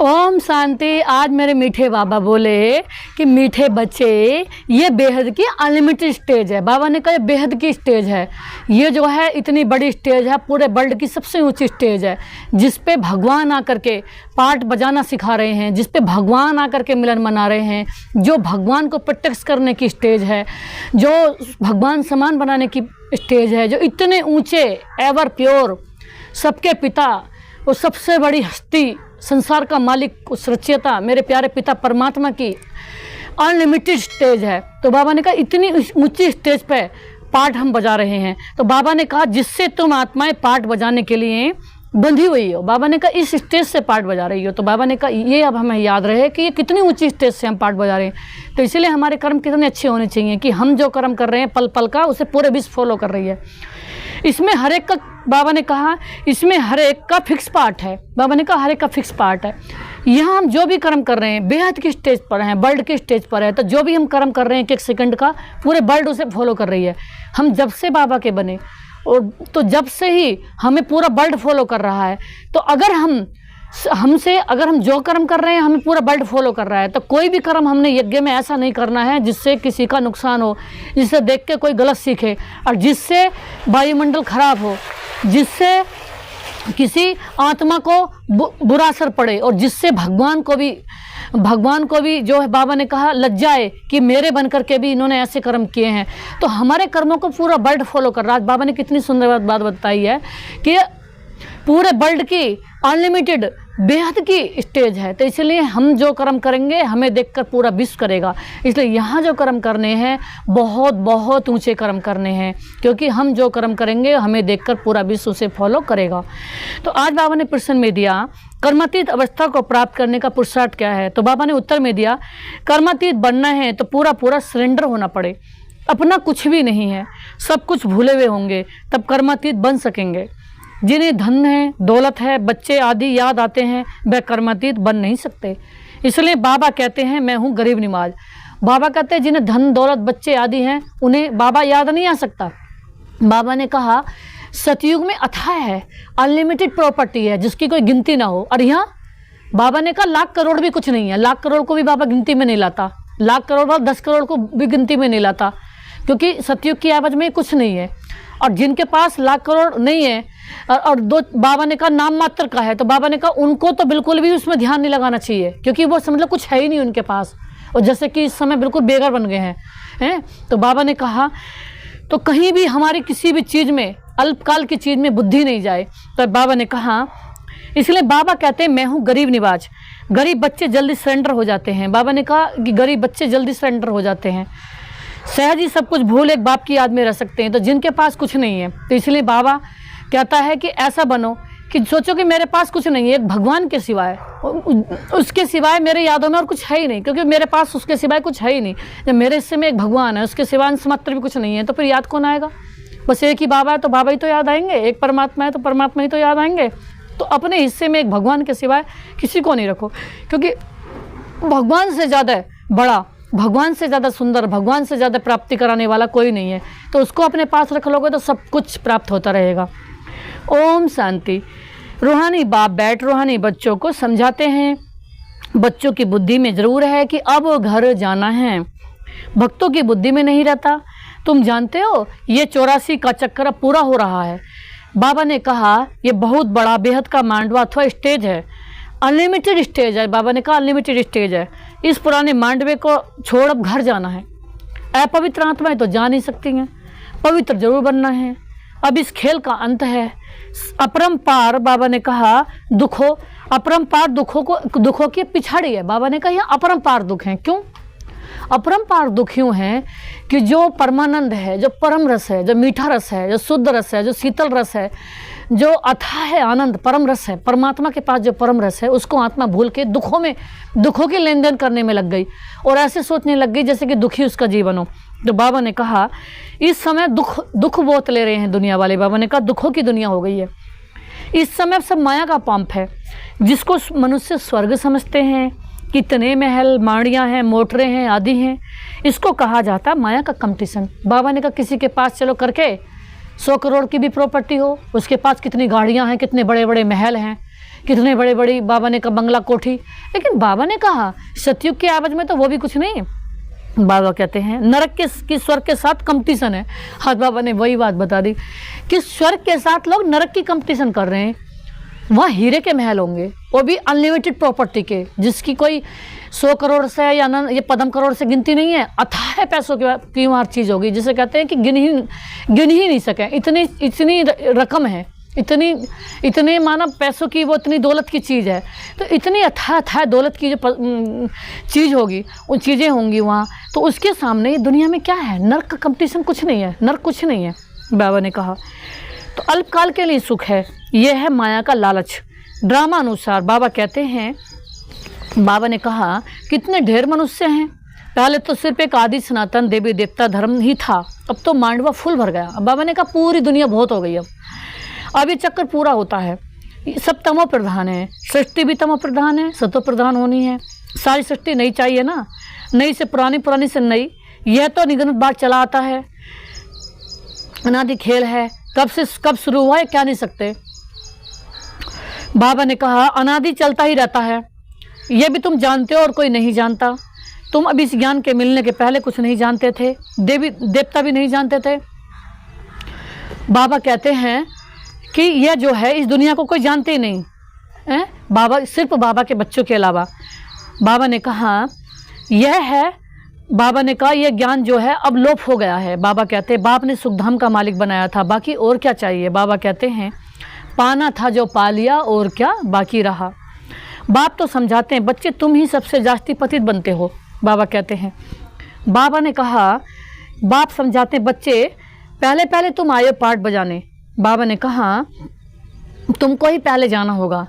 ओम शांति। आज मेरे मीठे बाबा बोले कि मीठे बच्चे, ये बेहद की अनलिमिटेड स्टेज है। बाबा ने कहा बेहद की स्टेज है, ये जो है इतनी बड़ी स्टेज है, पूरे वर्ल्ड की सबसे ऊंची स्टेज है, जिस पे भगवान आकर के पार्ट बजाना सिखा रहे हैं, जिस पे भगवान आकर के मिलन मना रहे हैं, जो भगवान को प्रत्यक्ष करने की स्टेज है, जो भगवान समान बनाने की स्टेज है, जो इतने ऊँचे एवर प्योर सबके पिता और सबसे बड़ी हस्ती संसार का मालिक उस रचयिता मेरे प्यारे पिता परमात्मा की अनलिमिटेड स्टेज है। तो बाबा ने कहा इतनी ऊंची स्टेज पे पार्ट हम बजा रहे हैं। तो बाबा ने कहा जिससे तुम आत्माएं पार्ट बजाने के लिए बंधी हुई हो, बाबा ने कहा इस स्टेज से पार्ट बजा रही हो। तो बाबा ने कहा ये अब हमें याद रहे कि ये कितनी ऊंची स्टेज से हम पार्ट बजा रहे हैं। तो इसलिए हमारे कर्म कितने अच्छे होने चाहिए कि हम जो कर्म कर रहे हैं पल पल का, उसे पूरे विश्व फॉलो कर रही है। इसमें हर एक का, बाबा ने कहा इसमें हर एक का फिक्स पार्ट है। बाबा ने कहा हर एक का फिक्स पार्ट है। यहाँ हम जो भी कर्म कर रहे हैं बेहद की स्टेज पर हैं, वर्ल्ड की स्टेज पर है। तो जो भी हम कर्म कर रहे हैं एक सेकंड का, पूरे वर्ल्ड उसे फॉलो कर रही है। हम जब से बाबा के बने और तो जब से ही हमें पूरा वर्ल्ड फॉलो कर रहा है। तो अगर अगर हम जो कर्म कर रहे हैं हमें पूरा वर्ल्ड फॉलो कर रहा है, तो कोई भी कर्म हमने यज्ञ में ऐसा नहीं करना है जिससे किसी का नुकसान हो, जिससे देख के कोई गलत सीखे और जिससे वायुमंडल खराब हो, जिससे किसी आत्मा को बुरा असर पड़े और जिससे भगवान को भी जो है बाबा ने कहा लज्जा है कि मेरे बन करके भी इन्होंने ऐसे कर्म किए हैं। तो हमारे कर्मों को पूरा वर्ल्ड फॉलो कर रहा है। बाबा ने कितनी सुंदर बात बताई है कि पूरे वर्ल्ड की अनलिमिटेड बेहद की स्टेज है। तो इसलिए हम जो कर्म करेंगे हमें देखकर पूरा विश्व करेगा। इसलिए यहाँ जो कर्म करने हैं बहुत बहुत ऊंचे कर्म करने हैं, क्योंकि हम जो कर्म करेंगे हमें देखकर पूरा विश्व उसे फॉलो करेगा। तो आज बाबा ने प्रश्न में दिया कर्मातीत अवस्था को प्राप्त करने का पुरुषार्थ क्या है। तो बाबा ने उत्तर में दिया कर्मातीत बनना है तो पूरा सरेंडर होना पड़े, अपना कुछ भी नहीं है, सब कुछ भूले हुए होंगे, तब कर्मातीत बन सकेंगे। जिन्हें धन है, दौलत है, बच्चे आदि याद आते हैं, वह कर्मातीत बन नहीं सकते। इसलिए बाबा कहते हैं मैं हूँ गरीब निवाज। बाबा कहते हैं जिन्हें धन दौलत बच्चे आदि हैं उन्हें बाबा याद नहीं आ सकता। बाबा ने कहा सतयुग में अथाह है, अनलिमिटेड प्रॉपर्टी है जिसकी कोई गिनती ना हो। और यहाँ बाबा ने कहा लाख करोड़ भी कुछ नहीं है, लाख करोड़ को भी बाबा गिनती में नहीं लाता, लाख करोड़ 10 करोड़ को भी गिनती में नहीं लाता, क्योंकि सतयुग की आवाज़ में कुछ नहीं है। और जिनके पास लाख करोड़ नहीं है और दो, बाबा ने कहा नाम मात्र का है, तो बाबा ने कहा उनको तो बिल्कुल भी उसमें ध्यान नहीं लगाना चाहिए, क्योंकि वो समझ लो कुछ है ही नहीं उनके पास, और जैसे कि इस समय बिल्कुल बेघर बन गए हैं। तो बाबा ने कहा तो कहीं भी हमारी किसी भी चीज़ में अल्पकाल की चीज़ में बुद्धि नहीं जाए। तो बाबा ने कहा इसलिए बाबा कहते हैं मैं हूँ गरीब निवाज। गरीब बच्चे जल्दी सरेंडर हो जाते हैं। बाबा ने कहा कि गरीब बच्चे जल्दी सरेंडर हो जाते हैं, सहज ही सब कुछ भूल एक बाप की याद में रह सकते हैं। तो जिनके पास कुछ नहीं है, तो इसलिए बाबा कहता है कि ऐसा बनो कि सोचो कि मेरे पास कुछ नहीं है, एक भगवान के सिवाय, उसके सिवाय मेरे यादों में और कुछ है ही नहीं, क्योंकि मेरे पास उसके सिवाय कुछ है ही नहीं। जब मेरे हिस्से में एक भगवान है, उसके सिवाय मात्र भी कुछ नहीं है, तो फिर याद कौन आएगा। बस एक ही बाबा है तो बाबा ही तो याद आएंगे, एक परमात्मा है तो परमात्मा ही तो याद आएंगे। तो अपने हिस्से में एक भगवान के सिवाय किसी को नहीं रखो, क्योंकि भगवान से ज़्यादा बड़ा, भगवान से ज़्यादा सुंदर, भगवान से ज़्यादा प्राप्ति कराने वाला कोई नहीं है। तो उसको अपने पास रख लोगे तो सब कुछ प्राप्त होता रहेगा। ओम शांति। रूहानी बाप बैठ रूहानी बच्चों को समझाते हैं। बच्चों की बुद्धि में ज़रूर है कि अब घर जाना है, भक्तों की बुद्धि में नहीं रहता। तुम जानते हो ये 84 का चक्कर अब पूरा हो रहा है। बाबा ने कहा ये बहुत बड़ा बेहद का मांडवा अथवा स्टेज है, अनलिमिटेड स्टेज है। बाबा ने कहा अनलिमिटेड स्टेज है। इस पुराने मांडवे को छोड़ अब घर जाना है। अपवित्र आत्माएं तो जा नहीं सकती हैं, पवित्र जरूर बनना है। अब इस खेल का अंत है। अपरंपार बाबा ने कहा अपरंपार दुखों की पिछाड़ी है। बाबा ने कहा यहाँ अपरंपार दुख हैं। क्यों अपरंपार दुख यूँ हैं कि जो परमानंद है, जो परम रस है, जो मीठा रस है, जो शुद्ध रस है, जो शीतल रस है, जो अथाह है आनंद परम रस है, परमात्मा के पास जो परम रस है, उसको आत्मा भूल के दुखों के लेन देन करने में लग गई और ऐसे सोचने लग गई जैसे कि दुखी उसका जीवन हो। तो बाबा ने कहा इस समय दुख बहुत ले रहे हैं दुनिया वाले। बाबा ने कहा दुखों की दुनिया हो गई है। इस समय सब माया का पंप है, जिसको मनुष्य स्वर्ग समझते हैं। कितने महल माड़ियाँ हैं, मोटरें हैं, आदि हैं, इसको कहा जाता माया का कंपटीशन। बाबा ने कहा किसी के पास चलो करके 100 करोड़ की भी प्रॉपर्टी हो, उसके पास कितनी गाड़ियाँ हैं, कितने बड़े बड़े महल हैं, कितने बड़े बड़ी बाबा ने कहा बंगला कोठी, लेकिन बाबा ने कहा सतयुग के आवाज में तो वो भी कुछ नहीं। बाबा कहते हैं नरक के स्वर्ग के साथ कंपटीशन है। आज बाबा ने वही बात बता दी कि स्वर्ग के साथ लोग नरक की कंपटीशन कर रहे हैं। वहाँ हीरे के महल होंगे, वो भी अनलिमिटेड प्रॉपर्टी के, जिसकी कोई 100 करोड़ से या ये पद्म करोड़ से गिनती नहीं है। अथाह पैसों की वहाँ चीज़ होगी जिसे कहते हैं कि गिन ही नहीं सके, इतनी रकम है, इतने मानव पैसों की वो इतनी दौलत की चीज़ है। तो इतनी अथाह दौलत की जो चीज़ होगी, वो चीज़ें होंगी वहाँ, तो उसके सामने दुनिया में क्या है? नर्क का कंपटीशन कुछ नहीं है, नर्क कुछ नहीं है। बाबा ने कहा तो अल्पकाल के लिए सुख है, यह है माया का लालच। ड्रामा अनुसार बाबा कहते हैं, बाबा ने कहा कितने ढेर मनुष्य हैं। पहले तो सिर्फ एक आदि सनातन देवी देवता धर्म ही था, अब तो मांडवा फुल भर गया। अब बाबा ने कहा पूरी दुनिया बहुत हो गई, अब ये चक्कर पूरा होता है। सब तमो प्रधान है, सृष्टि भी तमो प्रधान है, सतो प्रधान होनी है। सारी सृष्टि नई चाहिए ना, नई से पुरानी, पुरानी से नई, यह तो निगमित बात चला आता है। अनादि खेल है, कब शुरू हुआ है क्या नहीं सकते। बाबा ने कहा अनादि चलता ही रहता है, यह भी तुम जानते हो और कोई नहीं जानता। तुम अभी इस ज्ञान के मिलने के पहले कुछ नहीं जानते थे, देवी देवता भी नहीं जानते थे। बाबा कहते हैं कि यह जो है इस दुनिया को कोई जानते ही नहीं है, बाबा सिर्फ बाबा के बच्चों के अलावा। बाबा ने कहा यह है, बाबा ने कहा यह ज्ञान जो है अब लोप हो गया है। बाबा कहते हैं बाप ने सुखधाम का मालिक बनाया था, बाकी और क्या चाहिए। बाबा कहते हैं पाना था जो पा लिया, और क्या बाकी रहा। बाप तो समझाते हैं बच्चे तुम ही सबसे जास्ती पतित बनते हो। बाबा कहते हैं, बाबा ने कहा बाप समझाते हैं बच्चे पहले पहले तुम आए पाठ बजाने। बाबा ने कहा तुमको ही पहले जाना होगा,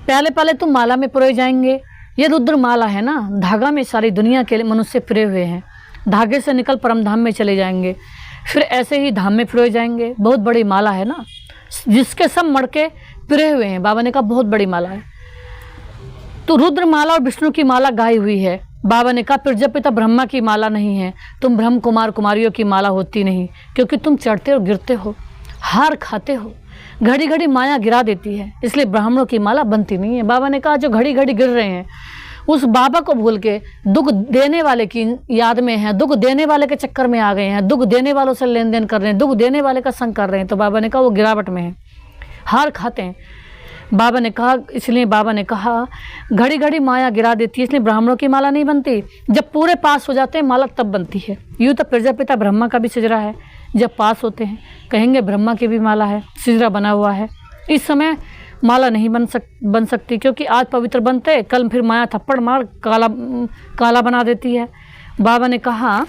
पहले पहले तुम माला में पिरोए जाएंगे। ये रुद्र माला है ना, धागा में सारी दुनिया के लिए मनुष्य पिरे हुए हैं। धागे से निकल परम धाम में चले जाएंगे, फिर ऐसे ही धाम में पिरोए जाएंगे। बहुत बड़ी माला है ना, जिसके सब मड़के पिरे हुए हैं। बाबा ने कहा बहुत बड़ी माला है। तो रुद्र माला और विष्णु की माला गाई हुई है। बाबा ने कहा प्रजापिता ब्रह्मा की माला नहीं है, तुम ब्रह्म कुमार कुमारियों की माला होती नहीं, क्योंकि तुम चढ़ते और गिरते हो, हार खाते हो, घड़ी घड़ी माया गिरा देती है, इसलिए ब्राह्मणों की माला बनती नहीं है। बाबा ने कहा जो घड़ी घड़ी गिर रहे हैं उस बाबा को भूल के दुख देने वाले की याद में हैं, दुख देने वाले के चक्कर में आ गए हैं, दुख देने वालों से लेन देन कर रहे हैं, दुख देने वाले का संग कर रहे हैं। तो बाबा ने कहा वो गिरावट में है, हार खाते हैं। बाबा ने कहा, इसलिए बाबा ने कहा घड़ी घड़ी माया गिरा देती है, इसलिए ब्राह्मणों की माला नहीं बनती। जब पूरे पास हो जाते हैं माला तब बनती है। यूँ तो प्रजापिता ब्रह्मा का भी सिजरा है, जब पास होते हैं कहेंगे ब्रह्मा की भी माला है, सिजरा बना हुआ है। इस समय माला नहीं बन सकती, क्योंकि आज पवित्र बनते कल फिर माया थप्पड़ मार काला बना देती है। बाबा ने कहा,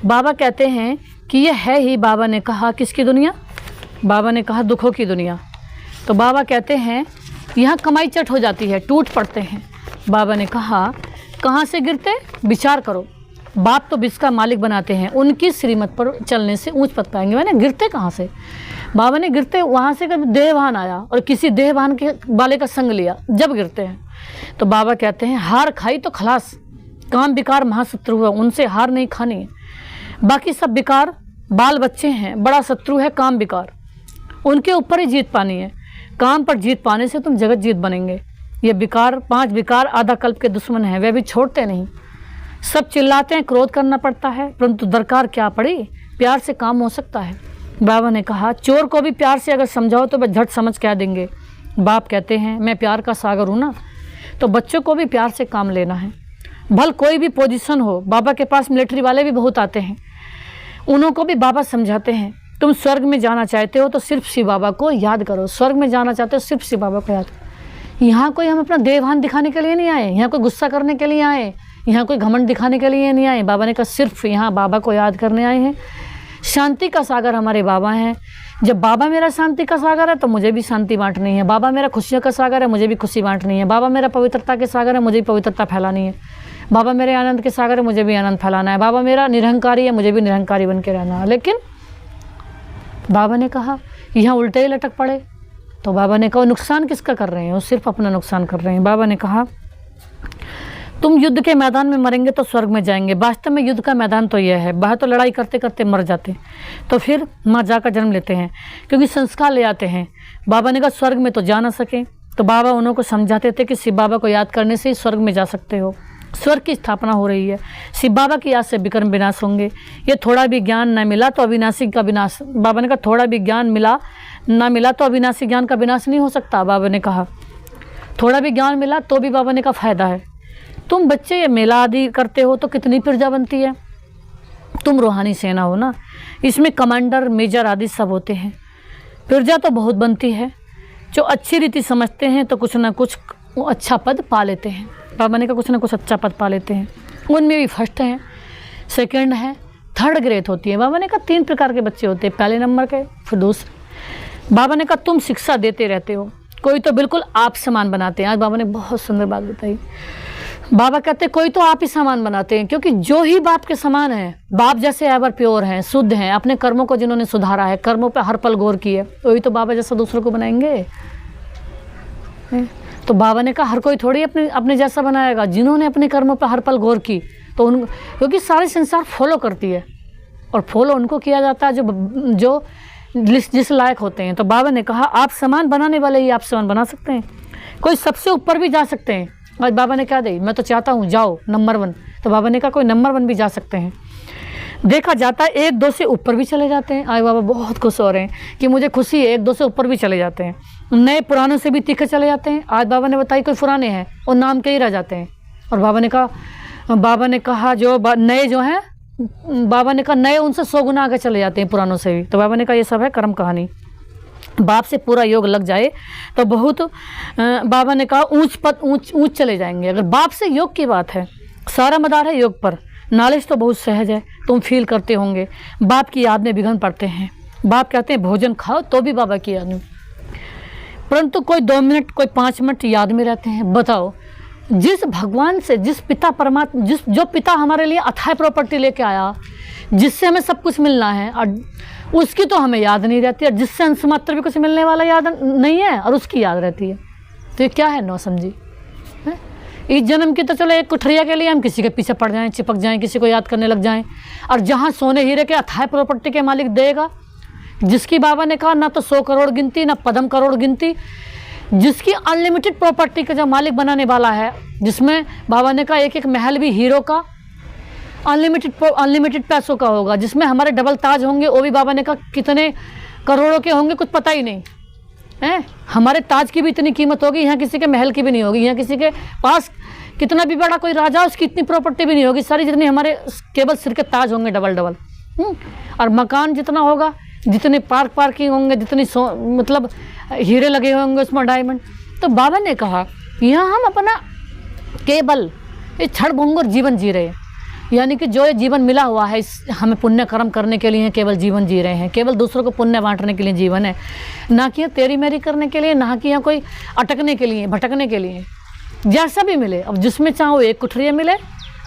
बाबा कहते हैं कि यह है ही, बाबा ने कहा किसकी दुनिया। बाबा ने कहा दुखों की दुनिया। तो बाबा कहते हैं यहाँ कमाई चट हो जाती है, टूट पड़ते हैं। बाबा ने कहा कहाँ से गिरते, विचार करो। बाप तो विश्व का मालिक बनाते हैं, उनकी श्रीमत पर चलने से ऊंच पद पाएंगे। मैंने गिरते कहाँ से, बाबा ने गिरते वहाँ से कभी देहभान आया और किसी देहभान के वाले का संग लिया, जब गिरते हैं। तो बाबा कहते हैं हार खाई तो खलास, काम विकार महाशत्रु है, उनसे हार नहीं खानी है। बाकी सब विकार बाल बच्चे हैं, बड़ा शत्रु है काम विकार, उनके ऊपर ही जीत पानी है। काम पर जीत पाने से तुम जगत जीत बनेंगे। ये विकार, 5 विकार आधा कल्प के दुश्मन हैं, वे भी छोड़ते नहीं। सब चिल्लाते हैं, क्रोध करना पड़ता है, परंतु दरकार क्या पड़ी, प्यार से काम हो सकता है। बाबा ने कहा चोर को भी प्यार से अगर समझाओ तो वह झट समझ कह देंगे। बाप कहते हैं मैं प्यार का सागर हूँ ना, तो बच्चों को भी प्यार से काम लेना है। भल कोई भी पोजीशन हो, बाबा के पास मिलिट्री वाले भी बहुत आते हैं, उन्हों को भी बाबा समझाते हैं तुम स्वर्ग में जाना चाहते हो तो सिर्फ शिव बाबा को याद करो। स्वर्ग में जाना चाहते हो सिर्फ शिव बाबा को याद करो। यहाँ कोई हम अपना देवभान दिखाने के लिए नहीं आए, यहाँ कोई गुस्सा करने के लिए आए, यहाँ कोई घमंड दिखाने के लिए नहीं आए। बाबा ने कहा सिर्फ यहाँ बाबा को याद करने आए हैं। शांति का सागर हमारे बाबा हैं। जब बाबा मेरा शांति का सागर है तो मुझे भी शांति बांटनी है। बाबा मेरा खुशियों का सागर है, मुझे भी खुशी बांटनी है। बाबा मेरा पवित्रता के सागर है, मुझे भी पवित्रता फैलानी है। बाबा मेरे आनंद के सागर है, मुझे भी आनंद फैलाना है। बाबा मेरा निरहंकारी है, मुझे भी निरहंकारी बन के रहना है। लेकिन बाबा ने कहा यहाँ उल्टे ही लटक पड़े। तो बाबा ने कहा नुकसान किसका कर रहे हैं, वो सिर्फ अपना नुकसान कर रहे हैं। बाबा ने कहा तुम युद्ध के मैदान में मरेंगे तो स्वर्ग में जाएंगे। वास्तव में युद्ध का मैदान तो यह है, बाहर तो लड़ाई करते करते मर जाते, तो फिर माँ जाकर जन्म लेते हैं, क्योंकि संस्कार ले आते हैं। बाबा ने कहा स्वर्ग में तो जा ना सके, तो बाबा उन्हों को समझाते थे कि शिव बाबा को याद करने से ही स्वर्ग में जा सकते हो, स्वर्ग की स्थापना हो रही है, शिव बाबा की याद से विक्रम विनाश होंगे। ये थोड़ा भी ज्ञान न मिला तो अविनाशी का विनाश। बाबा ने कहा थोड़ा भी ज्ञान मिला तो अविनाशी ज्ञान का विनाश नहीं हो सकता। बाबा ने कहा थोड़ा भी ज्ञान मिला तो भी, बाबा ने कहा फ़ायदा है। तुम बच्चे ये मेला आदि करते हो तो कितनी प्रजा बनती है, तुम रूहानी सेना हो ना, इसमें कमांडर मेजर आदि सब होते हैं, प्रजा तो बहुत बनती है। जो अच्छी रीति समझते हैं तो कुछ ना कुछ अच्छा पद पा लेते हैं। बाबा ने कहा कुछ ना कुछ अच्छा पद पा लेते हैं, उनमें भी फर्स्ट है, सेकंड है, थर्ड ग्रेड होती है। बाबा ने कहा 3 प्रकार के बच्चे होते हैं, पहले नंबर के, फिर दूसरे। बाबा ने कहा तुम शिक्षा देते रहते हो, कोई तो बिल्कुल आप समान बनाते हैं। आज बाबा ने बहुत सुंदर बात बताई। बाबा कहते कोई तो आप ही समान बनाते हैं, क्योंकि जो ही बाप के समान है, बाप जैसे एवर प्योर हैं, शुद्ध हैं, अपने कर्मों को जिन्होंने सुधारा है, कर्मों पे हर पल गौर की है, वही तो बाबा जैसा दूसरों को बनाएंगे। तो बाबा ने कहा हर कोई थोड़ी अपने जैसा बनाएगा, जिन्होंने अपने कर्मों पे हर पल गौर की, तो उन, क्योंकि सारे संसार फॉलो करती है, और फॉलो उनको किया जाता है जो जिस लायक होते हैं। तो बाबा ने कहा आप समान बनाने वाले ही आप समान बना सकते हैं, कोई सबसे ऊपर भी जा सकते हैं। आज बाबा ने क्या दी, मैं तो चाहता हूँ जाओ नंबर 1, तो बाबा ने कहा कोई नंबर 1 भी जा सकते हैं। देखा जाता है 1-2 से ऊपर भी चले जाते हैं। आज बाबा बहुत खुश हो रहे हैं कि मुझे खुशी है, 1-2 से ऊपर भी चले जाते हैं, नए पुरानों से भी तीखे चले जाते हैं। आज बाबा ने बताई कोई पुराने हैं और नाम के ही रह जाते हैं, और बाबा ने कहा जो नए जो हैं, बाबा ने कहा नए उनसे 100 गुना आगे चले जाते हैं पुरानों से भी। तो बाबा ने कहा ये सब है कर्म कहानी, बाप से पूरा योग लग जाए तो बहुत, बाबा ने कहा ऊंच चले जाएंगे। अगर बाप से योग की बात है, सारा मदार है योग पर, नॉलेज तो बहुत सहज है, तुम फील करते होंगे। बाप की याद में विघ्न पड़ते हैं, बाप कहते हैं भोजन खाओ तो भी बाबा की याद में, परंतु कोई 2 मिनट कोई 5 मिनट याद में रहते हैं। बताओ, जिस भगवान से, जिस पिता परमात्मा, जो पिता हमारे लिए अथाह प्रॉपर्टी लेके आया, जिससे हमें सब कुछ मिलना है, और उसकी तो हमें याद नहीं रहती, और जिससे अंश मात्र भी कुछ मिलने वाला याद नहीं है और उसकी याद रहती है, तो ये क्या है नौ समझी। इस जन्म की तो चलो एक कुठरिया के लिए हम किसी के पीछे पड़ जाएं, चिपक जाएं, किसी को याद करने लग जाएं, और जहाँ सोने हीरे के अथाह प्रॉपर्टी के मालिक देगा, जिसकी बाबा ने कहा ना तो 100 करोड़ गिनती ना पदम करोड़ गिनती, जिसकी अनलिमिटेड प्रॉपर्टी का जो मालिक बनाने वाला है, जिसमें बाबा ने कहा एक महल भी हीरो का अनलिमिटेड पैसों का होगा, जिसमें हमारे डबल ताज होंगे, वो भी बाबा ने कहा कितने करोड़ों के होंगे कुछ पता ही नहीं है। हमारे ताज की भी इतनी कीमत होगी, यहाँ किसी के महल की भी नहीं होगी, यहाँ किसी के पास कितना भी बड़ा कोई राजा उसकी इतनी प्रॉपर्टी भी नहीं होगी, सारी जितनी हमारे केवल सिर के ताज होंगे डबल। और मकान जितना होगा, जितने पार्किंग होंगे, जितनी मतलब हीरे लगे होंगे उसमें, डायमंड। तो बाबा ने कहा यहाँ हम अपना केवल ये क्षणभंगुर जीवन जी रहे हैं, यानी कि जो ये जीवन मिला हुआ है हमें पुण्य कर्म करने के लिए केवल जीवन जी रहे हैं, केवल दूसरों को पुण्य बांटने के लिए जीवन है, ना कि तेरी मेरी करने के लिए, ना कि यहाँ कोई अटकने के लिए, भटकने के लिए। जैसा भी मिले, अब जिसमें चाहो 1 कुठरिया मिले,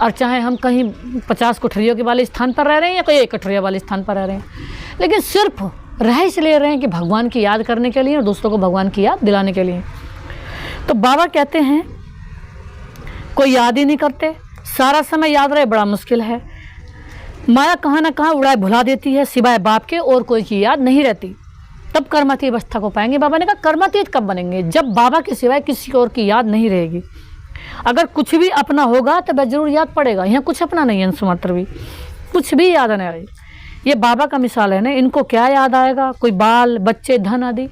और चाहे हम कहीं 50 कुठरियों के वाले स्थान पर रह रहे हैं या कोई 1 कुठरिया वाले स्थान पर रह रहे हैं, लेकिन सिर्फ रह इसलिए रहे हैं कि भगवान की याद करने के लिए और दूसरों को भगवान की याद दिलाने के लिए। तो बाबा कहते हैं कोई याद ही नहीं करते, सारा समय याद रहे बड़ा मुश्किल है, माया कहाँ ना कहाँ उड़ाए भुला देती है, सिवाय बाप के और कोई की याद नहीं रहती, तब कर्मातीत अवस्था को पाएंगे। बाबा ने कहा कर्मातीत कब बनेंगे, जब बाबा के सिवाय किसी और की याद नहीं रहेगी। अगर कुछ भी अपना होगा तो वह जरूर याद पड़ेगा, यहाँ कुछ अपना नहीं है, अंश मात्र भी कुछ भी याद नहीं आएगी। ये बाबा का मिसाल है ना, इनको क्या याद आएगा, कोई बाल बच्चे धन आदि।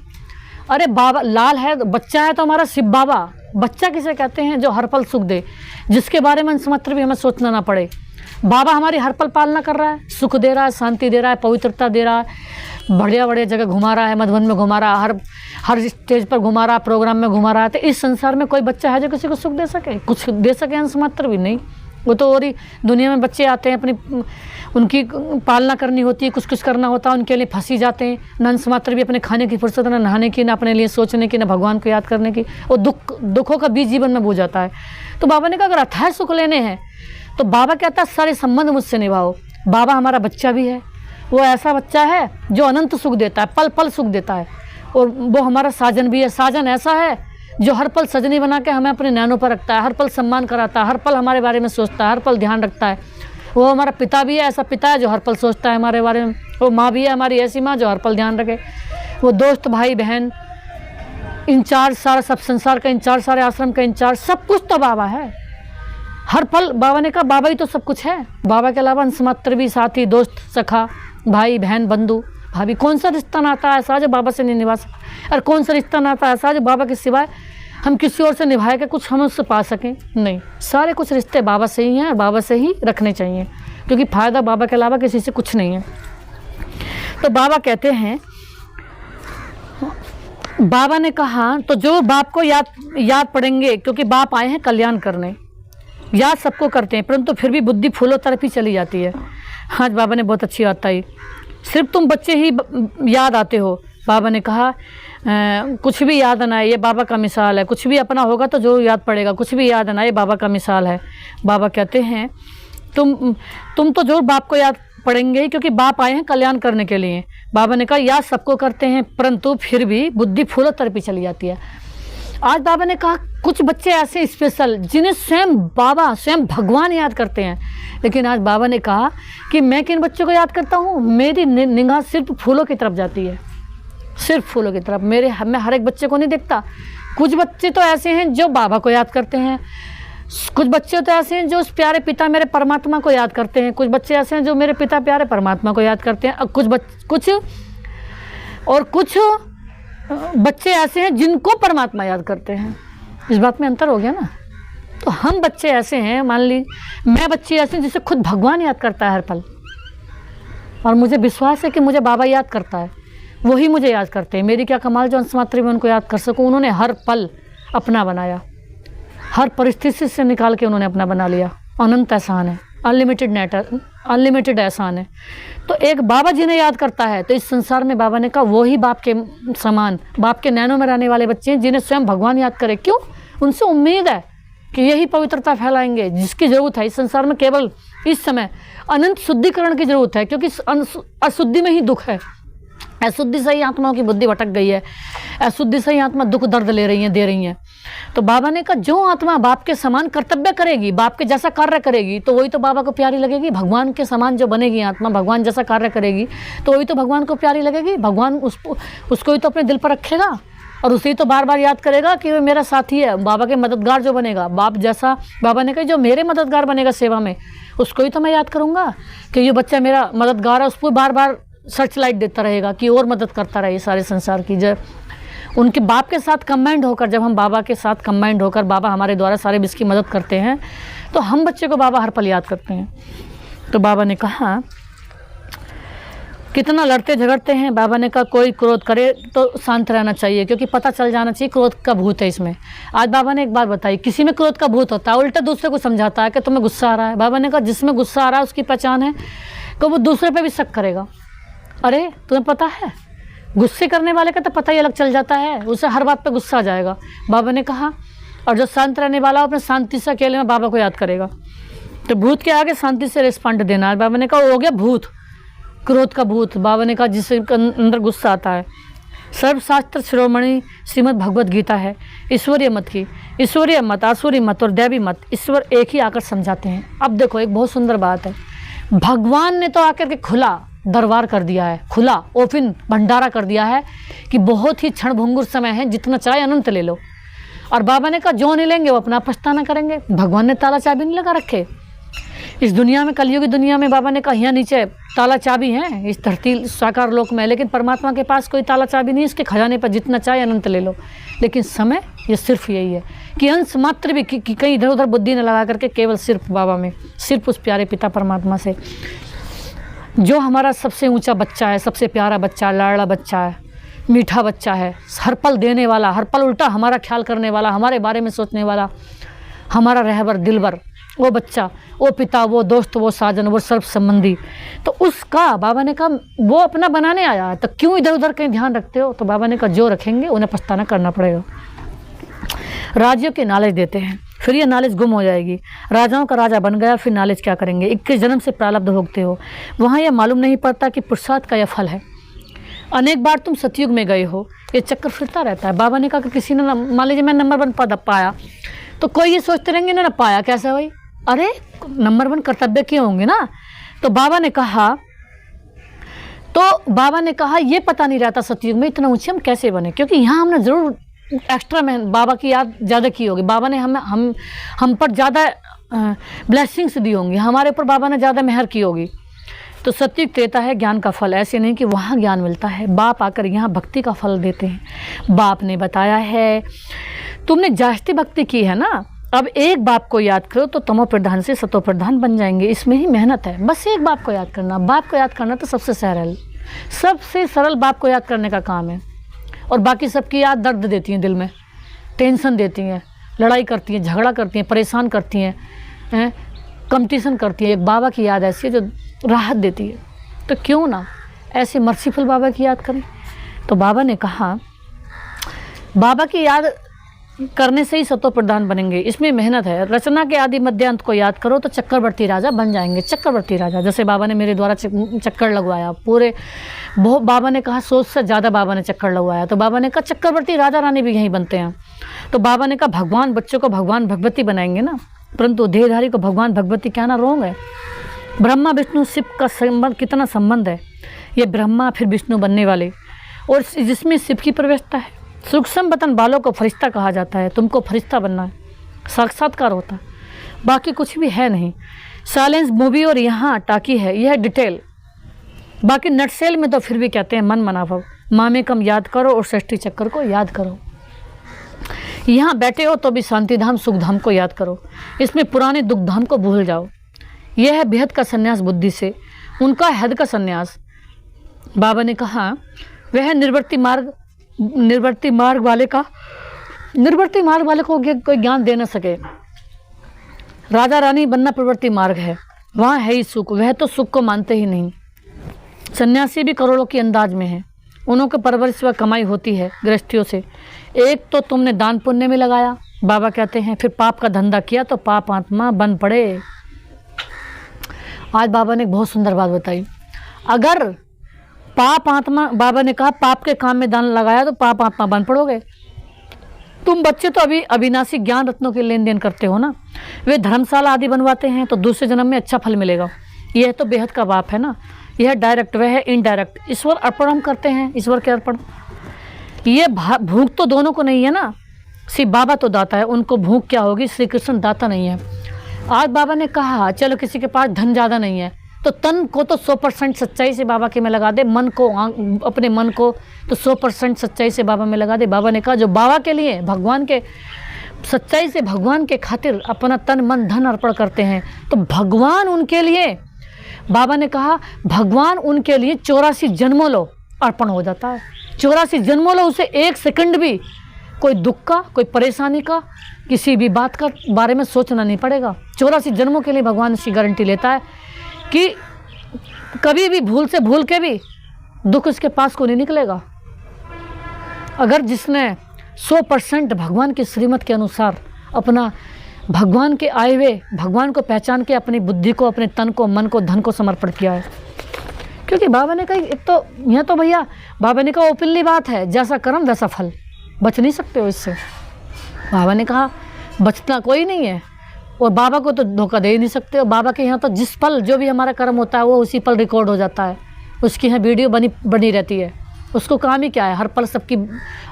अरे बाबा लाल है, बच्चा है तो हमारा शिव बाबा, बच्चा किसे कहते हैं, जो हर पल सुख दे, जिसके बारे में अंश मात्र भी हमें सोचना ना पड़े। बाबा हमारी हर पल पालना कर रहा है, सुख दे रहा है, शांति दे रहा है, पवित्रता दे रहा है, बढ़िया बढ़िया जगह घुमा रहा है, मधुबन में घुमा रहा है, हर स्टेज पर घुमा रहा है, प्रोग्राम में घुमा रहा है। तो इस संसार में कोई बच्चा है जो किसी को सुख दे सके, कुछ दे सके, अंश मात्र भी नहीं। वो तो और ही दुनिया में बच्चे आते हैं, अपनी उनकी पालना करनी होती है, कुछ कुछ करना होता है, उनके लिए फंसी जाते हैं, न अंश मात्र भी अपने खाने की फुर्सत, न नहाने की, न अपने लिए सोचने की, न भगवान को याद करने की, वो दुखों का बीज जीवन में बो जाता है। तो बाबा ने कहा अगर अथाह सुख लेने हैं तो बाबा कहता है सारे संबंध मुझसे निभाओ। बाबा हमारा बच्चा भी है, वो ऐसा बच्चा है जो अनंत सुख देता है, पल पल सुख देता है, और वो हमारा साजन भी है। साजन ऐसा है जो हर पल सजनी बना के हमें अपने नैनों पर रखता है, हर पल सम्मान कराता है, हर पल हमारे बारे में सोचता है, हर पल ध्यान रखता है। वो हमारा पिता भी है, ऐसा पिता है जो हर पल सोचता है हमारे बारे में। वो माँ भी है हमारी, ऐसी माँ जो हर पल ध्यान रखे। वो दोस्त, भाई बहन, इंचार्ज, सारा सब संसार का इंचार्ज, सारे आश्रम का इंचार्ज, सब कुछ तो बाबा है। हर पल बाबा ने कहा बाबा ही तो सब कुछ है। बाबा के अलावा अंश मात्र भी, साथी, दोस्त, सखा, भाई बहन, बंधु, भाभी, कौन सा रिश्ता नाता ऐसा जो बाबा से नहीं निभा सकते? और कौन सा रिश्ता नाता ऐसा जो बाबा के सिवाय हम किसी और से निभाए के कुछ हम उससे पा सकें? नहीं, सारे कुछ रिश्ते बाबा से ही हैं और बाबा से ही रखने चाहिए, क्योंकि फ़ायदा बाबा के अलावा किसी से कुछ नहीं है। तो बाबा कहते हैं, बाबा ने कहा तो जो बाप को याद पड़ेंगे, क्योंकि बाप आए हैं कल्याण करने, याद सबको करते हैं, परंतु फिर भी बुद्धि फूलों तरफ ही चली जाती है। आज बाबा ने बहुत अच्छी बात आई, सिर्फ तुम बच्चे ही याद आते हो। बाबा ने कहा कुछ भी याद ना आए, ये बाबा का मिसाल है। कुछ भी अपना होगा तो जो याद पड़ेगा, कुछ भी याद ना आए, बाबा का मिसाल है। बाबा कहते हैं तुम तो जरूर बाप को याद पड़ेंगे ही, क्योंकि बाप आए हैं कल्याण करने के लिए। बाबा ने कहा याद सबको करते हैं, परंतु फिर भी बुद्धि फूलों तरफ ही चली जाती है। आज बाबा ने कहा कुछ बच्चे ऐसे स्पेशल जिन्हें स्वयं बाबा, स्वयं भगवान याद करते हैं। लेकिन आज बाबा ने कहा कि मैं किन बच्चों को याद करता हूँ, मेरी निगाह सिर्फ फूलों की तरफ जाती है, सिर्फ फूलों की तरफ। मैं हर एक बच्चे को नहीं देखता। कुछ बच्चे तो ऐसे हैं जो बाबा को याद करते हैं, कुछ बच्चे तो ऐसे हैं जो उस प्यारे पिता मेरे परमात्मा को याद करते हैं, कुछ बच्चे ऐसे हैं जो मेरे पिता प्यारे परमात्मा को याद करते हैं, और कुछ बच्चे ऐसे हैं जिनको परमात्मा याद करते हैं। इस बात में अंतर हो गया ना। तो हम बच्चे ऐसे हैं, मान ली मैं बच्ची ऐसे हैं जिसे खुद भगवान याद करता है हर पल, और मुझे विश्वास है कि मुझे बाबा याद करता है, वही मुझे याद करते हैं। मेरी क्या कमाल जो अंश मात्र में उनको याद कर सकूं। उन्होंने हर पल अपना बनाया, हर परिस्थिति से निकाल के उन्होंने अपना बना लिया। अनंत एहसान है, अनलिमिटेड एहसान है। तो एक बाबा जी ने याद करता है, तो इस संसार में बाबा ने कहा वही बाप के समान, बाप के नैनों में रहने वाले बच्चे हैं जिन्हें स्वयं भगवान याद करे। क्यों? उनसे उम्मीद है कि यही पवित्रता फैलाएंगे जिसकी ज़रूरत है। इस संसार में केवल इस समय अनंत शुद्धिकरण की ज़रूरत है, क्योंकि अशुद्धि में ही दुख है। अशुद्धि से ही आत्माओं की बुद्धि भटक गई है, अशुद्धि से ही आत्मा दुख दर्द दे रही हैं। तो बाबा ने कहा जो आत्मा बाप के समान कर्तव्य करेगी, बाप के जैसा कार्य करेगी, तो वही तो बाबा को प्यारी लगेगी। भगवान के समान जो बनेगी आत्मा, भगवान जैसा कार्य करेगी, तो वही तो भगवान को प्यारी लगेगी। भगवान उसको ही तो अपने दिल पर रखेगा, और उसे तो बार बार याद करेगा कि वो मेरा साथी है। बाबा के मददगार जो बनेगा, बाप जैसा, बाबा ने कहा जो मेरे मददगार बनेगा सेवा में, उसको ही तो मैं याद करूँगा कि ये बच्चा मेरा मददगार है। उसको बार बार सर्च लाइट देता रहेगा कि और मदद करता रहे सारे संसार की। जब उनके बाप के साथ कंबाइंड होकर, जब हम बाबा के साथ कंबाइंड होकर बाबा हमारे द्वारा सारे विश्व की मदद करते हैं, तो हम बच्चे को बाबा हर पल याद करते हैं। तो बाबा ने कहा कितना लड़ते झगड़ते हैं। बाबा ने कहा कोई क्रोध करे तो शांत रहना चाहिए, क्योंकि पता चल जाना चाहिए क्रोध का भूत है इसमें। आज बाबा ने एक बात बताई, किसी में क्रोध का भूत होता है, उल्टा दूसरे को समझाता है कि तुम्हें गुस्सा आ रहा है। बाबा ने कहा जिसमें गुस्सा आ रहा है उसकी पहचान है कि वो दूसरे पे भी शक करेगा। अरे तुम्हें पता है, गुस्से करने वाले का तो पता ही अलग चल जाता है, उसे हर बात पे गुस्सा आ जाएगा। बाबा ने कहा और जो शांत रहने वाला अपने शांति से अकेले में बाबा को याद करेगा। तो भूत के आगे शांति से रिस्पॉन्ड देना है। बाबा ने कहा हो गया भूत, क्रोध का भूत। बाबा ने कहा जिसके अंदर गुस्सा आता है। सर्वशास्त्र शिरोमणि श्रीमद् भगवद गीता है, ईश्वरीय मत की, ईश्वरीय मत, आसुरी मत और दैवी मत, ईश्वर एक ही आकर समझाते हैं। अब देखो एक बहुत सुंदर बात है, भगवान ने तो आकर के खुला दरबार कर दिया है, खुला ओपन भंडारा कर दिया है कि बहुत ही क्षणभंगुर समय है, जितना चाहे अनंत ले लो। और बाबा ने कहा जो नहीं लेंगे वो अपना पछताना करेंगे। भगवान ने ताला चाबी नहीं लगा रखे इस दुनिया में, कलयुग की दुनिया में। बाबा ने कहा यहाँ नीचे ताला चाबी है इस धरती साकार लोक में, लेकिन परमात्मा के पास कोई ताला चाबी नहीं, इसके खजाने पर जितना चाहे अनंत ले लो। लेकिन समय ये सिर्फ यही है कि अंश मात्र भी कि कहीं इधर उधर बुद्धि न लगा करके केवल सिर्फ बाबा में, सिर्फ उस प्यारे पिता परमात्मा से, जो हमारा सबसे ऊंचा बच्चा है, सबसे प्यारा बच्चा, लाडला बच्चा है, मीठा बच्चा है, हर पल देने वाला, हर पल उल्टा हमारा ख्याल करने वाला, हमारे बारे में सोचने वाला, हमारा रहबर दिलबर, वो बच्चा, वो पिता, वो दोस्त, वो साजन, वो सर्व संबंधी। तो उसका बाबा ने कहा वो अपना बनाने आया है, तो क्यों इधर उधर कहीं ध्यान रखते हो। तो बाबा ने कहा जो रखेंगे उन्हें पछताना करना पड़ेगा। राज्यों की नॉलेज देते हैं, फिर ये नॉलेज गुम हो जाएगी। राजाओं का राजा बन गया, फिर नॉलेज क्या करेंगे। 21 जन्म से प्रारब्ध भोगते हो, वहाँ यह मालूम नहीं पड़ता कि पुरुषार्थ का यह फल है। अनेक बार तुम सतयुग में गए हो, ये चक्कर फिरता रहता है। बाबा ने कहा कि किसी ने मान लीजिए मैं नंबर 1 पद पाया, तो कोई ये सोचते रहेंगे ना पाया कैसे भाई, अरे नंबर 1 कर्तव्य किए होंगे ना। तो बाबा ने कहा ये पता नहीं रहता सतयुग में इतना ऊंचे हम कैसे बने, क्योंकि यहाँ हमने ज़रूर एक्स्ट्रा में बाबा की याद ज़्यादा की होगी, बाबा ने हम पर ज़्यादा ब्लेसिंग्स दी होंगी, हमारे ऊपर बाबा ने ज़्यादा मेहर की होगी। तो सतयुग त्रेता है ज्ञान का फल, ऐसे नहीं कि वहाँ ज्ञान मिलता है, बाप आकर यहाँ भक्ति का फल देते हैं। बाप ने बताया है तुमने जास्ती भक्ति की है ना, अब एक बाप को याद करो तो तमो प्रधान से सतो प्रधान बन जाएंगे, इसमें ही मेहनत है। बस एक बाप को याद करना, बाप को याद करना तो सबसे सरल बाप को याद करने का काम है। और बाकी सबकी याद दर्द देती हैं, दिल में टेंशन देती हैं, लड़ाई करती हैं, झगड़ा करती हैं, परेशान करती हैं, कंपटीशन करती हैं। एक बाबा की याद ऐसी है जो राहत देती है, तो क्यों ना ऐसे मर्सीफुल बाबा की याद करें। तो बाबा ने कहा बाबा की याद करने से ही सतो प्रधान बनेंगे, इसमें मेहनत है। रचना के आदि मध्य अंत को याद करो तो चक्रवर्ती राजा बन जाएंगे। चक्रवर्ती राजा जैसे बाबा ने मेरे द्वारा चक्कर लगवाया पूरे, बहुत बाबा ने कहा सोच से ज़्यादा बाबा ने चक्कर लगवाया, तो बाबा ने कहा चक्रवर्ती राजा रानी भी यहीं बनते हैं। तो बाबा ने कहा भगवान बच्चों को भगवान भगवती बनाएंगे ना, परंतु देहधारी को भगवान भगवती कहना रोंग है। ब्रह्मा विष्णु शिव का संबंध कितना संबंध है, ये ब्रह्मा फिर विष्णु बनने वाले, और जिसमें शिव की प्रवेशता है। सूक्ष्म बतन बालों को फरिश्ता कहा जाता है, तुमको फरिश्ता बनना है, साक्षात्कार होता है, बाकी कुछ भी है नहीं। साइलेंस मूवी और यहाँ टाकी है, यह डिटेल, बाकी नटसेल में तो फिर भी कहते हैं मन मनाभव। मामे कम याद करो और सृष्टि चक्कर को याद करो। यहाँ बैठे हो तो भी शांतिधाम सुखधाम को याद करो, इसमें पुराने दुखधाम को भूल जाओ। यह है बेहद का संन्यास बुद्धि से, उनका हद का संन्यास। बाबा ने कहा वह निर्वर्ती मार्ग वाले को कोई ज्ञान दे न सके। राजा रानी बनना प्रवृत्ति मार्ग है, वहाँ है ही सुख, वह तो सुख को मानते ही नहीं। सन्यासी भी करोड़ों की अंदाज में है, उन्हों को परवरिश व कमाई होती है गृहस्थियों से। एक तो तुमने दान पुण्य में लगाया, बाबा कहते हैं, फिर पाप का धंधा किया तो पाप आत्मा बन पड़े। आज बाबा ने एक बहुत सुंदर बात बताई, अगर पाप आत्मा, बाबा ने कहा पाप के काम में दान लगाया तो पाप आत्मा बन पड़ोगे। तुम बच्चे तो अभी अविनाशी ज्ञान रत्नों के लेन देन करते हो ना, वे धर्मशाला आदि बनवाते हैं तो दूसरे जन्म में अच्छा फल मिलेगा। यह तो बेहद का बाप है ना, यह डायरेक्ट, वह है इनडायरेक्ट। ईश्वर अर्पण हम करते हैं, ईश्वर के अर्पण। ये भूख तो दोनों को नहीं है ना, सिर्फ बाबा तो दाता है, उनको भूख क्या होगी, श्री कृष्ण दाता नहीं है। आज बाबा ने कहा चलो किसी के पास धन ज़्यादा नहीं है तो तन को तो 100% सच्चाई से बाबा के में लगा दे, मन को, अपने मन को तो 100% सच्चाई से बाबा में लगा दे। बाबा ने कहा जो बाबा के लिए, भगवान के सच्चाई से भगवान के खातिर अपना तन मन धन अर्पण करते हैं तो भगवान उनके लिए, बाबा ने कहा भगवान उनके लिए 84 जन्मों लो अर्पण हो जाता है। 84 जन्मों लो, उसे एक सेकंड भी कोई दुख का, कोई परेशानी का, किसी भी बात का बारे में सोचना नहीं पड़ेगा। 84 जन्मों के लिए भगवान इसकी गारंटी लेता है कि कभी भी भूल के भी दुख उसके पास को नहीं निकलेगा। अगर जिसने 100% भगवान की श्रीमत के अनुसार अपना भगवान के आए हुए, भगवान को पहचान के अपनी बुद्धि को, अपने तन को, मन को, धन को समर्पण किया है। क्योंकि बाबा ने कहा, एक तो यह तो भैया बाबा ने कहा ओपनली बात है, जैसा कर्म वैसा फल, बच नहीं सकते हो इससे। बाबा ने कहा बचना कोई नहीं है, और बाबा को तो धोखा दे ही नहीं सकते हो। बाबा के यहाँ तो जिस पल जो भी हमारा कर्म होता है वो उसी पल रिकॉर्ड हो जाता है, उसकी यहाँ वीडियो बनी रहती है। उसको काम ही क्या है, हर पल सबकी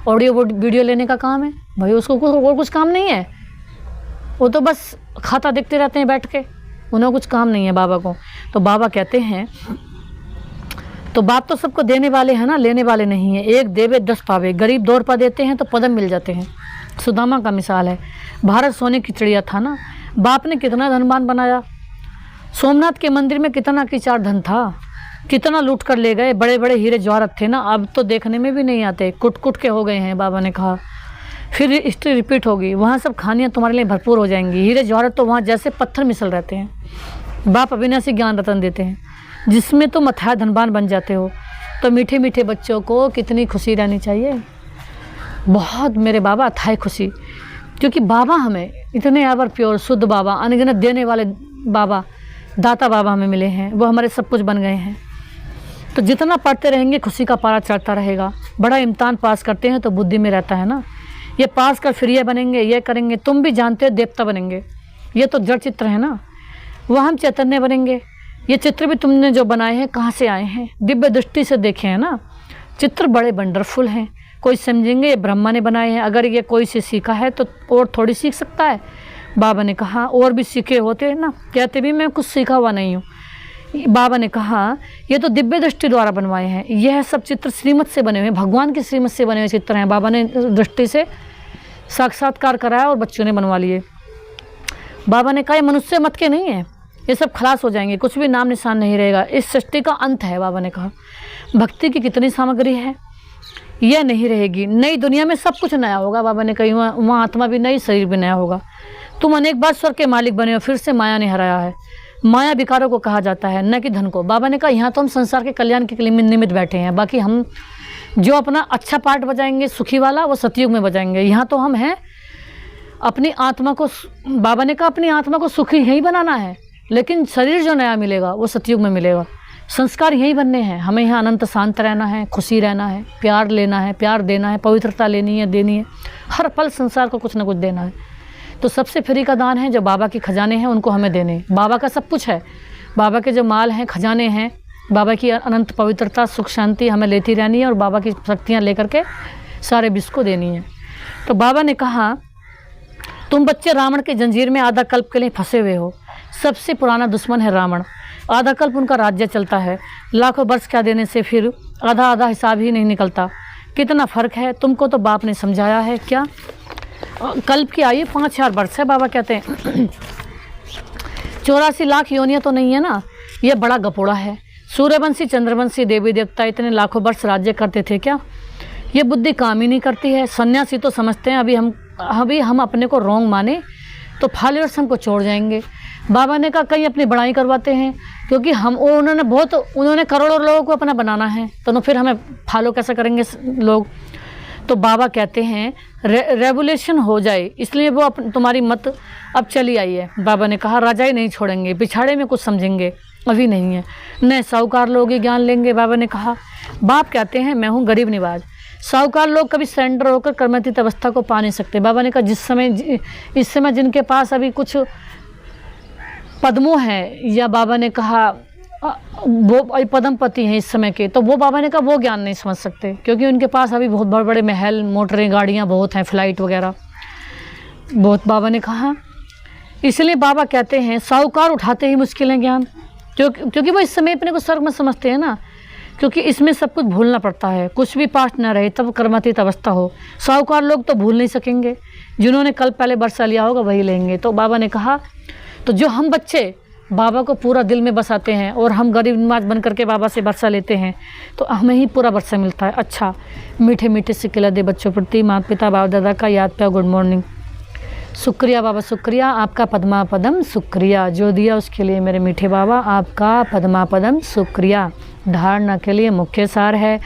ऑडियो वीडियो लेने का काम है भाई, उसको और कुछ काम नहीं है। वो तो बस खाता देखते रहते हैं बैठ के, उन्हें कुछ काम नहीं है बाबा को। तो बाबा कहते हैं, तो बाप तो सबको देने वाले हैं ना, लेने वाले नहीं है। एक देवे 10 पावे, गरीब 2 रुपये देते हैं तो पदम मिल जाते हैं। सुदामा का मिसाल है, भारत सोने की चिड़िया था ना, बाप ने कितना धनवान बनाया। सोमनाथ के मंदिर में कितना किचार धन था, कितना लूट कर ले गए, बड़े बड़े हीरे जवाहरत थे ना, अब तो देखने में भी नहीं आते, कुट के हो गए हैं। बाबा ने कहा फिर हिस्ट्री रिपीट होगी, वहाँ सब खानियाँ तुम्हारे लिए भरपूर हो जाएंगी। हीरे जवाहरत तो वहाँ जैसे पत्थर मिसल रहते हैं। बाप अविनाशी ज्ञान रतन देते हैं जिसमें तुम अथाह धनवान बन जाते हो। तो मीठे मीठे बच्चों को कितनी खुशी रहनी चाहिए, बहुत मेरे बाबा अथाह खुशी, क्योंकि बाबा हमें इतने एवर प्योर शुद्ध बाबा, अनगिनत देने वाले बाबा, दाता बाबा हमें मिले हैं, वो हमारे सब कुछ बन गए हैं। तो जितना पढ़ते रहेंगे खुशी का पारा चढ़ता रहेगा। बड़ा इम्तिहान पास करते हैं तो बुद्धि में रहता है ना, ये पास कर फिर ये बनेंगे, ये करेंगे, तुम भी जानते हो देवता बनेंगे, ये तो जड़ चित्र है ना, वह हम चैतन्य बनेंगे। ये चित्र भी तुमने जो बनाए हैं कहाँ से आए हैं, दिव्य दृष्टि से देखे हैं ना, चित्र बड़े वंडरफुल हैं। कोई समझेंगे ये ब्रह्मा ने बनाए हैं, अगर ये कोई से सीखा है तो और थोड़ी सीख सकता है। बाबा ने कहा और भी सीखे होते हैं ना, कहते भी मैं कुछ सीखा हुआ नहीं हूँ। बाबा ने कहा ये तो दिव्य दृष्टि द्वारा बनवाए हैं, यह सब चित्र श्रीमत से बने हुए हैं, भगवान की श्रीमत से बने हुए चित्र हैं। बाबा ने दृष्टि से साक्षात्कार कराया और बच्चों ने बनवा लिए। बाबा ने कहा ये मनुष्य मत के नहीं है, ये सब खलास हो जाएंगे, कुछ भी नाम निशान नहीं रहेगा, इस सृष्टि का अंत है। बाबा ने कहा भक्ति की कितनी सामग्री है, यह नहीं रहेगी, नई दुनिया में सब कुछ नया होगा। बाबा ने कही वहाँ आत्मा भी नई, शरीर भी नया होगा। तुम अनेक बार स्वर्ग के मालिक बने हो, फिर से माया ने हराया है। माया विकारों को कहा जाता है, न कि धन को। बाबा ने कहा यहाँ तो हम संसार के कल्याण के लिए निमित्त बैठे हैं, बाकी हम जो अपना अच्छा पार्ट बजाएंगे सुखी वाला, वो सतयुग में बजाएंगे। यहाँ तो हम हैं अपनी आत्मा को, बाबा ने कहा अपनी आत्मा को सुखी यही बनाना है, लेकिन शरीर जो नया मिलेगा वो सतयुग में मिलेगा। संस्कार यही बनने हैं, हमें यहाँ अनंत शांत रहना है, खुशी रहना है, प्यार लेना है, प्यार देना है, पवित्रता लेनी है, देनी है, हर पल संसार को कुछ ना कुछ देना है। तो सबसे फ्री का दान है जो बाबा के खजाने हैं उनको हमें देने। बाबा का सब कुछ है, बाबा के जो माल हैं, खजाने हैं, बाबा की अनंत पवित्रता, सुख शांति हमें लेती रहनी है और बाबा की शक्तियाँ लेकर के सारे विश्व को देनी है। तो बाबा ने कहा तुम बच्चे रावण के जंजीर में आधा कल्प के लिए फंसे हुए हो। सबसे पुराना दुश्मन है रावण, आधा कल्प उनका राज्य चलता है, लाखों वर्ष क्या देने से फिर आधा आधा हिसाब ही नहीं निकलता। कितना फ़र्क है, तुमको तो बाप ने समझाया है। क्या कल्प की आयु 5000 वर्ष है, बाबा कहते हैं 84 लाख योनियाँ तो नहीं है ना, यह बड़ा गपोड़ा है। सूर्यवंशी चंद्रवंशी देवी देवता इतने लाखों वर्ष राज्य करते थे क्या? ये बुद्धि काम ही नहीं करती है। सन्यासी तो समझते हैं अभी हम अपने को रोंग माने तो फॉलोअर्स हमको छोड़ जाएंगे। बाबा ने कहा कहीं अपनी बड़ाई करवाते हैं, क्योंकि उन्होंने करोड़ों लोगों को अपना बनाना है, तो फिर हमें फॉलो कैसे करेंगे लोग। तो बाबा कहते हैं रेवोल्यूशन हो जाए, इसलिए वो तुम्हारी मत अब चली आई है। बाबा ने कहा राजाई नहीं छोड़ेंगे, पिछाड़े में कुछ समझेंगे, अभी नहीं है। न साहूकार लोग ही ज्ञान लेंगे। बाबा ने कहा बाप कहते हैं मैं हूँ गरीब निवाज, साहूकार लोग कभी सरेंडर होकर कर्मतीत अवस्था को पा नहीं सकते। बाबा ने कहा इस समय जिनके पास अभी कुछ पद्मों हैं, या बाबा ने कहा वो पद्मपति हैं इस समय के, तो वो बाबा ने कहा वो ज्ञान नहीं समझ सकते, क्योंकि उनके पास अभी बहुत बड़े बड़े महल, मोटरें, गाड़ियाँ बहुत हैं, फ्लाइट वगैरह बहुत। बाबा ने कहा इसलिए बाबा कहते हैं साहूकार उठाते ही मुश्किल है ज्ञान, क्योंकि वो इस समय अपने को स्वर्ग में समझते हैं ना, क्योंकि इसमें सब कुछ भूलना पड़ता है, कुछ भी पास्ट ना रहे तब कर्मातीत अवस्था हो। साहूकार लोग तो भूल नहीं सकेंगे, जिन्होंने कल पहले वर्षा लिया होगा वही लेंगे। तो बाबा ने कहा तो जो हम बच्चे बाबा को पूरा दिल में बसाते हैं और हम गरीब नवाज बन करके बाबा से वर्षा लेते हैं तो हमें ही पूरा वर्षा मिलता है। अच्छा मीठे मीठे से खिला दे बच्चों प्रति, माता पिता बाप दादा का याद पाओ, गुड मॉर्निंग। शुक्रिया बाबा, शुक्रिया आपका पद्मा पदम, शुक्रिया जो दिया उसके लिए मेरे मीठे बाबा, आपका पद्मा पदम शुक्रिया। धारणा के लिए मुख्य सार है,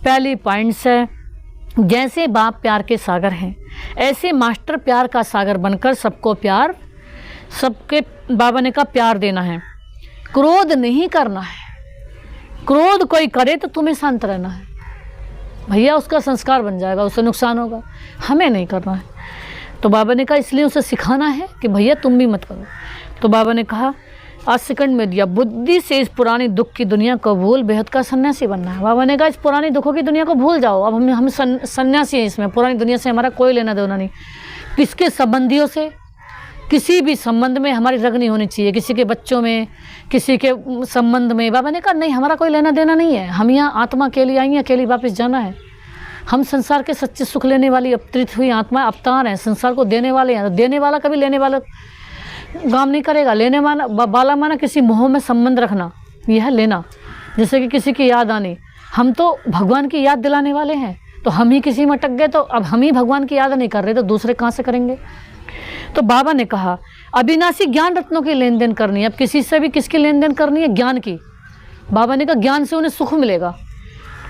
पहली पॉइंट्स है जैसे बाप प्यार के सागर हैं, ऐसे मास्टर प्यार का सागर बनकर सबको प्यार, सबके बाबा ने कहा प्यार देना है, क्रोध नहीं करना है। क्रोध कोई करे तो तुम्हें शांत रहना है भैया, उसका संस्कार बन जाएगा, उससे नुकसान होगा, हमें नहीं करना है। तो बाबा ने कहा इसलिए उसे सिखाना है कि भैया तुम भी मत करो। तो बाबा ने कहा आज सेकंड में दिया, बुद्धि से इस पुरानी दुख की दुनिया को भूल बेहद का सन्यासी बनना है। बाबा ने कहा इस पुरानी दुखों की दुनिया को भूल जाओ, अब हम सन्यासी हैं, इसमें पुरानी दुनिया से हमारा कोई लेना देना नहीं। किसके संबंधियों से, किसी भी संबंध में हमारी रग नहीं होनी चाहिए, किसी के बच्चों में, किसी के संबंध में। बाबा ने कहा नहीं, हमारा कोई लेना देना नहीं है, हम यहाँ आत्मा के लिए आई हैं, अकेली वापस जाना है। हम संसार के सच्चे सुख लेने वाली अवतरित हुई आत्मा अवतार हैं, संसार को देने वाले हैं। तो देने वाला कभी लेने वाला काम नहीं करेगा। लेने वाला माना किसी मोह में संबंध रखना, यह है लेना। जैसे कि किसी की याद आनी, हम तो भगवान की याद दिलाने वाले हैं, तो हम ही किसी में अटक गए तो अब हम ही भगवान की याद नहीं कर रहे तो दूसरे कहाँ से करेंगे। तो बाबा ने कहा अविनाशी ज्ञान रत्नों की लेन देन करनी है। अब किसी से भी किसकी लेन देन करनी है? ज्ञान की। बाबा ने कहा ज्ञान से उन्हें सुख मिलेगा,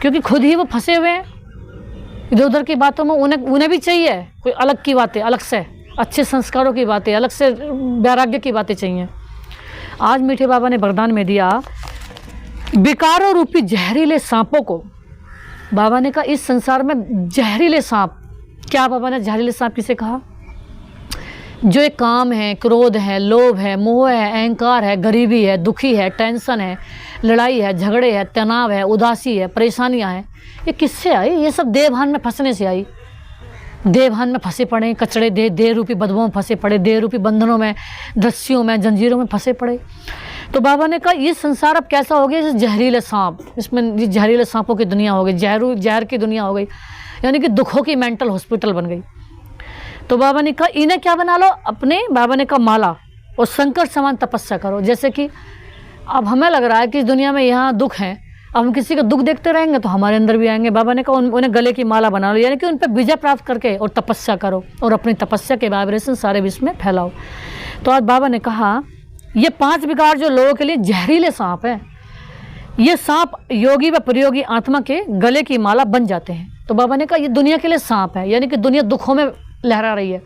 क्योंकि खुद ही वो फंसे हुए हैं इधर उधर की बातों में। उन्हें भी चाहिए कोई अलग की बातें, अलग से अच्छे संस्कारों की बातें, अलग से वैराग्य की बातें चाहिए। आज मीठे बाबा ने वरदान में दिया विकारों रूपी जहरीले सांपों को बाबा ने कहा, इस संसार में जहरीले सांप, क्या बाबा ने जहरीले सांप किसे कहा? जो एक काम है, क्रोध है, लोभ है, मोह है, अहंकार है, गरीबी है, दुखी है, टेंशन है, लड़ाई है, झगड़े है, तनाव है, उदासी है, परेशानियां हैं, ये किससे आई? ये सब देहभान में फंसने से आई। देहभान में फंसे पड़े, कचड़े देह रूपी बदबुओं में फंसे पड़े, देह रूपी बंधनों में, रस्सियों में, जंजीरों में फंसे पड़े। तो बाबा ने कहा, ये संसार अब कैसा हो गया? जैसे जहरीले सांप, इसमें ये जहरीले सांपों की दुनिया हो गई, जहर की दुनिया हो गई, यानी कि दुखों की मेंटल हॉस्पिटल बन गई। तो बाबा ने कहा, इन्हें क्या बना लो? अपने, बाबा ने कहा, माला और संकट समान तपस्या करो। जैसे कि अब हमें लग रहा है कि इस दुनिया में यहाँ दुख है, अब हम किसी का दुख देखते रहेंगे तो हमारे अंदर भी आएंगे। बाबा ने कहा, उन्हें गले की माला बना लो, यानी कि उन पर विजय प्राप्त करके और तपस्या करो और अपनी तपस्या के वाइब्रेशन सारे विश्व में फैलाओ। तो आज बाबा ने कहा, ये 5 विकार जो लोगों के लिए जहरीले सांप है, ये सांप योगी व प्रयोगी आत्मा के गले की माला बन जाते हैं। तो बाबा ने कहा, ये दुनिया के लिए सांप है, यानी कि दुनिया दुखों में लहरा रही है,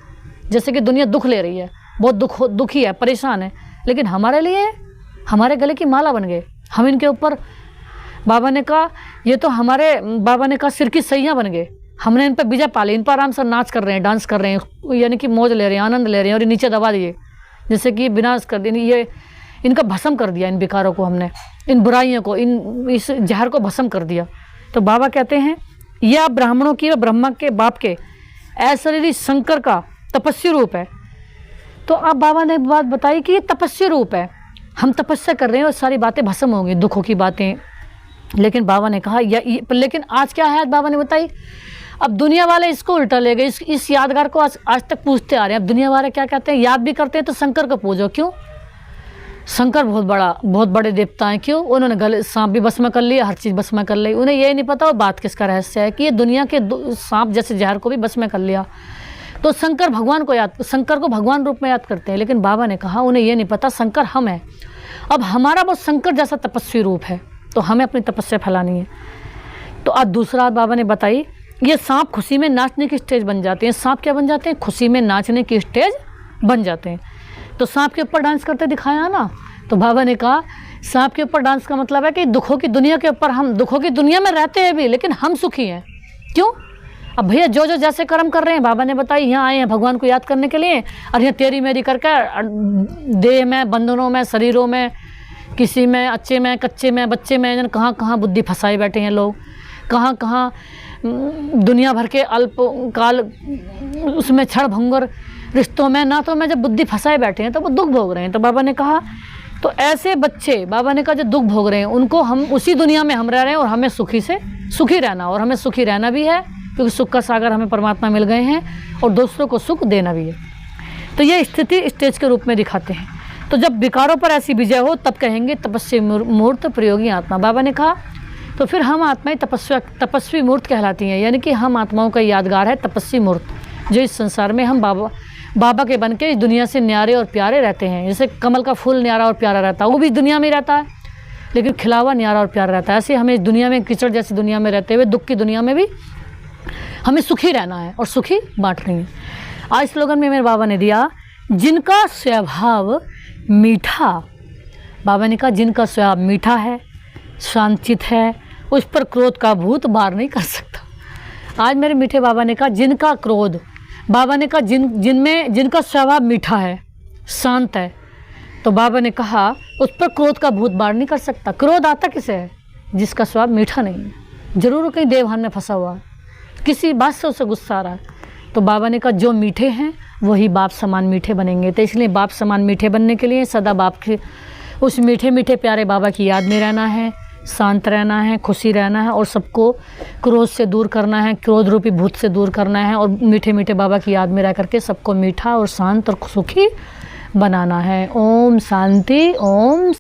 जैसे कि दुनिया दुख ले रही है, बहुत दुखी है, परेशान है, लेकिन हमारे लिए हमारे गले की माला बन गए। हम इनके ऊपर, बाबा ने कहा, ये तो हमारे, बाबा ने कहा, सिर की सैयाँ बन गए। हमने इन पर विजय पा ली, इन पर आराम से नाच कर रहे हैं, डांस कर रहे हैं, यानी कि मौज ले रहे हैं, आनंद ले रहे हैं, और ये नीचे दबा दिए, जैसे कि विनाश कर दिए, ये इनका भस्म कर दिया, इन विकारों को हमने, इन बुराइयों को, इस जहर को भस्म कर दिया। तो बाबा कहते हैं, यह ब्राह्मणों की व ब्रह्मा के बाप के अशरीरी शंकर का तपस्वी रूप है। तो अब बाबा ने बात बताई कि ये तपस्वी रूप है, हम तपस्या कर रहे हैं और सारी बातें भस्म होंगी, दुखों की बातें। लेकिन बाबा ने कहा, लेकिन आज क्या है? आज बाबा ने बताई, अब दुनिया वाले इसको उल्टा ले गए, इस यादगार को आज तक पूछते आ रहे हैं। अब दुनिया वाले क्या कहते हैं? याद भी करते हैं तो शंकर को पूजो। क्यों? शंकर बहुत बड़े देवता हैं। क्यों? उन्होंने गले सांप भी भस्म कर लिया, हर चीज़ भस्म कर ली। उन्हें ये नहीं पता वो बात किसका रहस्य है कि ये दुनिया के सांप जैसे जहर को भी भस्म कर लिया। तो शंकर को भगवान रूप में याद करते हैं। लेकिन बाबा ने कहा, उन्हें ये नहीं पता शंकर हम हैं। अब हमारा वो शंकर जैसा तपस्वी रूप है, तो हमें अपनी तपस्या फैलानी है। तो आज दूसरा बाबा ने बताई, ये सांप खुशी में नाचने की स्टेज बन जाते हैं। सांप क्या बन जाते हैं? खुशी में नाचने की स्टेज बन जाते हैं। तो सांप के ऊपर डांस करते दिखाया ना। तो बाबा ने कहा, सांप के ऊपर डांस का मतलब है कि दुखों की दुनिया के ऊपर, हम दुखों की दुनिया में रहते हैं भी, लेकिन हम सुखी हैं। क्यों? अब भैया जो जैसे कर्म कर रहे हैं, बाबा ने बताई, यहाँ आए हैं भगवान को याद करने के लिए, और यहाँ तेरी मेरी करके देह में, बंधनों में, शरीरों में, किसी में अच्छे में, कच्चे में, बच्चे में, कहाँ कहाँ बुद्धि फंसाए बैठे हैं लोग, कहाँ कहाँ दुनिया भर के अल्प काल उसमें क्षण भंगुर रिश्तों में, ना तो में जब बुद्धि फंसाए बैठे हैं तो वो दुख भोग रहे हैं। तो बाबा ने कहा, तो ऐसे बच्चे, बाबा ने कहा, जो दुख भोग रहे हैं उनको हम उसी दुनिया में हम रह रहे हैं, और हमें सुखी रहना, और हमें सुखी रहना भी है, क्योंकि सुख का सागर हमें परमात्मा मिल गए हैं, और दूसरों को सुख देना भी है। तो ये स्थिति स्टेज के रूप में दिखाते हैं। तो जब विकारों पर ऐसी विजय हो तब कहेंगे तपस्वी मूर्त प्रयोगी आत्मा। बाबा ने कहा, तो फिर हम आत्माएं तपस्वी मूर्त कहलाती हैं, यानी कि हम आत्माओं का यादगार है तपस्वी मूर्त, जो इस संसार में हम बाबा के बन के इस दुनिया से न्यारे और प्यारे रहते हैं। जैसे कमल का फूल न्यारा और प्यारा रहता है, वो भी दुनिया में रहता है, लेकिन खिला हुआ न्यारा और प्यारा रहता है। ऐसे हमें इस दुनिया में, कीचड़ जैसी दुनिया में रहते हुए, दुख की दुनिया में भी हमें सुखी रहना है और सुखी बांटनी है। आज स्लोगन में मेरे बाबा ने दिया, जिनका स्वभाव मीठा, बाबा ने कहा, जिनका स्वभाव मीठा है, शांतचित है, उस पर क्रोध का भूत वार नहीं कर सकता। आज मेरे मीठे बाबा ने कहा, जिनका क्रोध, बाबा ने कहा, जिनका स्वभाव मीठा है, शांत है, तो बाबा ने कहा उस पर क्रोध का भूत वार नहीं कर सकता। क्रोध आता किसे है? जिसका स्वभाव मीठा नहीं है, जरूर कहीं देवहान में फंसा हुआ है, किसी बात से उसे गुस्सा आ रहा है। तो बाबा ने कहा, जो मीठे हैं वही बाप समान मीठे बनेंगे। तो इसलिए बाप समान मीठे बनने के लिए सदा बाप के उस मीठे मीठे प्यारे बाबा की याद में रहना है, शांत रहना है, खुशी रहना है, और सबको क्रोध से दूर करना है, क्रोध रूपी भूत से दूर करना है, और मीठे मीठे बाबा की याद में रह करके सबको मीठा और शांत और सुखी बनाना है। ओम शांति, ओम।